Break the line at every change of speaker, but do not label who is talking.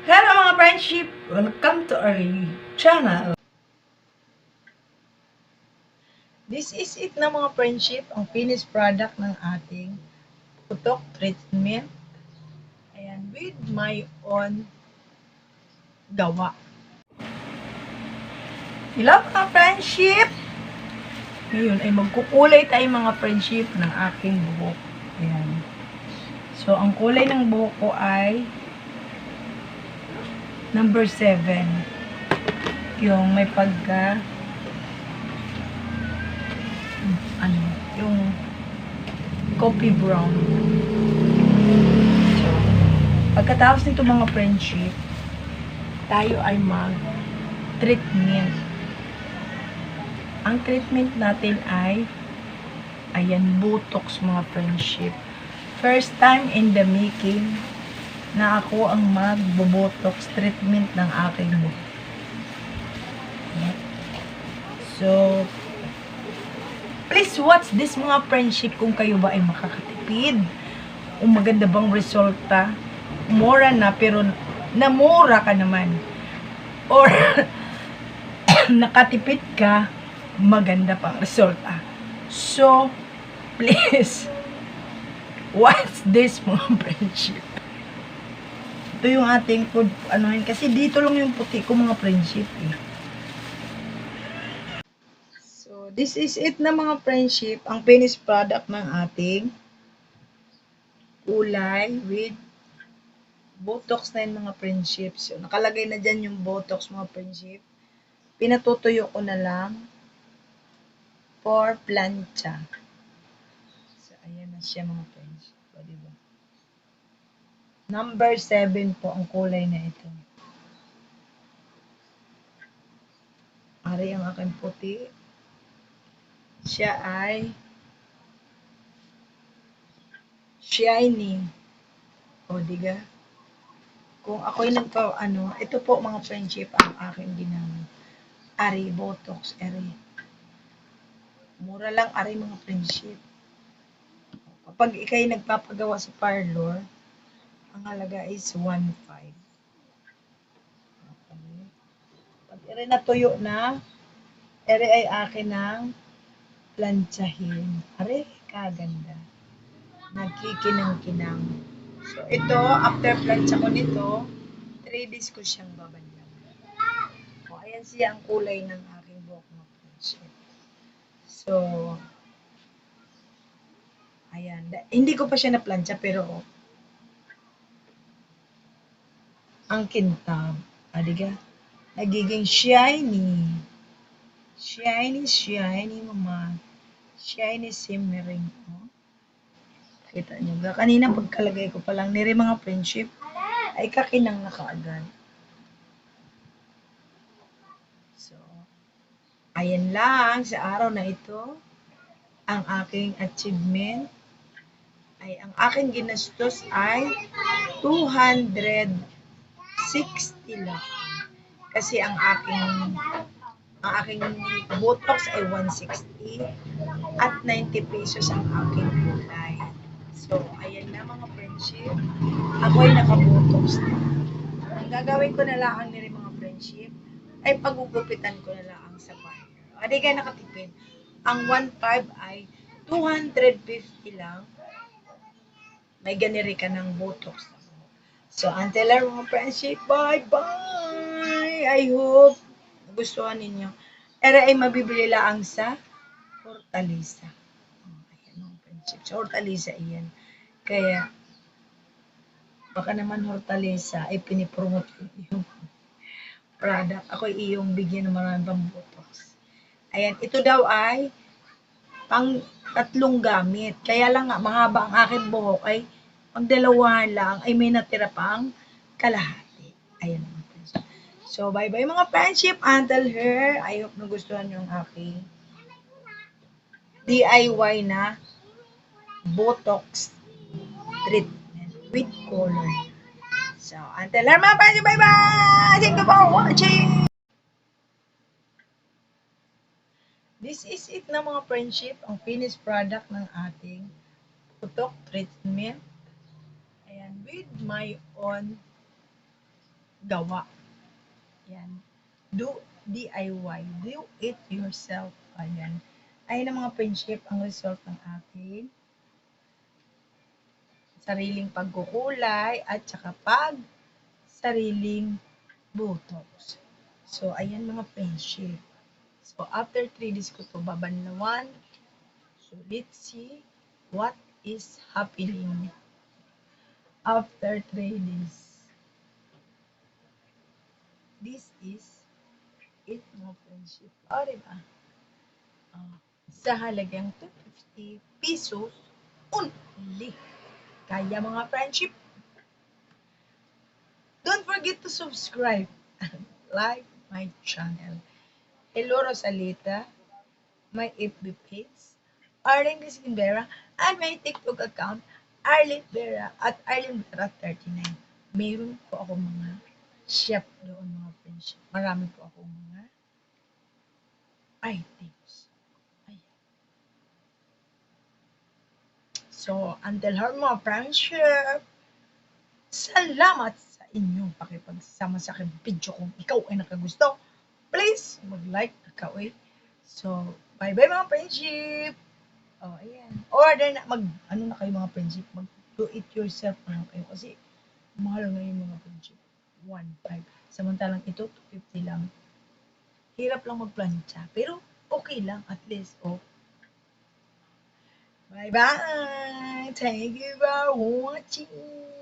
Hello mga friendship! Welcome to our channel. This is it na mga friendship, ang finished product ng ating putok treatment. Ayan, with my own gawa. Hello mga friendship! Ngayon ay magkukulay tayo mga friendship ng aking buhok. Ayan. So, ang kulay ng buhok ko ay number 7. Yung may pagka yung coffee brown. So, pagkatapos nito mga friendship, tayo ay mag-treatment. Ang treatment natin ay ayan, Botox mga friendship. First time in the making na ako ang mag-botox treatment ng aking buhok. So, please watch this mga friendship kung kayo ba ay makakatipid. O maganda bang resulta. Mura na pero namura ka naman. Or nakatipid ka, maganda pang resulta. So, please watch this mga friendship. Ito yung ating food, kasi dito lang yung puti ko mga friendship eh. So, this is it na mga friendship, ang finished product ng ating kulay with Botox na yun mga friendship. So, nakalagay na dyan yung Botox mga friendship. Pinatutuyo ko na lang for plancha. So, ayan na siya mga friendship. O, diba? Number 7 po ang kulay na ito. Ari ang aking puti. Siya ay shiny. O, diga? Kung ako'y ito po mga friendship ang aking ginamit. Ari, Botox, Ari. Mura lang, Ari mga friendship. Kapag ikay nagpapagawa sa parlor, ang halaga is 1.5. Okay. Pag Ari natuyo na, Ari ay akin ng plantsahin. Ari, kaganda. Nagkikinang-kinang. So, ito, after plancha ko nito, 3 days ko siyang babanlaw. O, ayan siya ang kulay ng aking buhok mga friendship. So, ayan. Hindi ko pa siya na-plancha, pero ang kintab. Adiga? Nagiging shiny. Shiny, shiny, mama. Shiny, simmering. Oh. Kita nyo ba? Kanina pagkalagay ko pa lang, nire mga friendship, ay kakinang na kaagad. So, ayan lang sa araw na ito, ang aking achievement ay ang aking ginastos ay 260 lang. Kasi ang aking Botox ay 160 at 90 pesos ang aking kulay. So, ayan na mga friendship. Ako ay naka-Botox na. Ang gagawin ko na lang nila mga friendship ay pagugupitan ko na lang sa parlor. Adi ka nakatipid. Ang 1.5 ay 250 lang. May ganiri ka ng Botox. So, until our mga friendship, bye-bye! I hope gustuhan ninyo. Ere ay mabibili lang sa Hortalisa. Ayan mga friendship. Sa Hortalisa iyan. Kaya, baka naman Hortalisa ay pinipromote yung product. Ako iyong bigyan ng maraming pang Botox. Ayan, ito daw ay pang 3 gamit. Kaya lang nga, mahaba ang aking buhok ay pag dalawahan lang ay may natira pang kalahati. Ayan mga friendship. So, bye-bye mga friendship. Until here, I hope nagustuhan nyo ang aking DIY na Botox treatment with color. So, until here mga friendship, bye-bye! Thank you for watching! This is it na mga friendship, ang finished product ng ating Botox treatment. Ayan, with my own gawa. Yan. Do DIY. Do it yourself. Ayan. Ayan ang mga friendship ang result ng akin sariling pagkukulay at saka sariling botox. So, ayan mga friendship. So, after 3 days ko to babanlawan. So, let's see what is happening after 3 days. This is it mga friendship. O, diba? Sa halagang 250 pesos only. Kaya mga friendship, don't forget to subscribe and like my channel. Hello Rosalita, my FB page, Arlene Crispin and my TikTok account, Arlene Vera at Arlene Vera 39. Mayroon po ako mga chef doon mga friendship. Marami po ako mga items. Ayan. So, until her mga friendship, salamat sa inyong pakipagsama sa aking video kung ikaw ay nakagusto. Please, mag-like ikaw eh. So, bye-bye mga friendship! Oh, ayan. Order na, ano na kayo mga friendship, do it yourself na lang kayo kasi mahal ngayon mga friendship. 1.5. Samantalang ito, 250 lang. Hirap lang magplancha, pero okay lang at least. Oh. Bye-bye! Thank you for watching!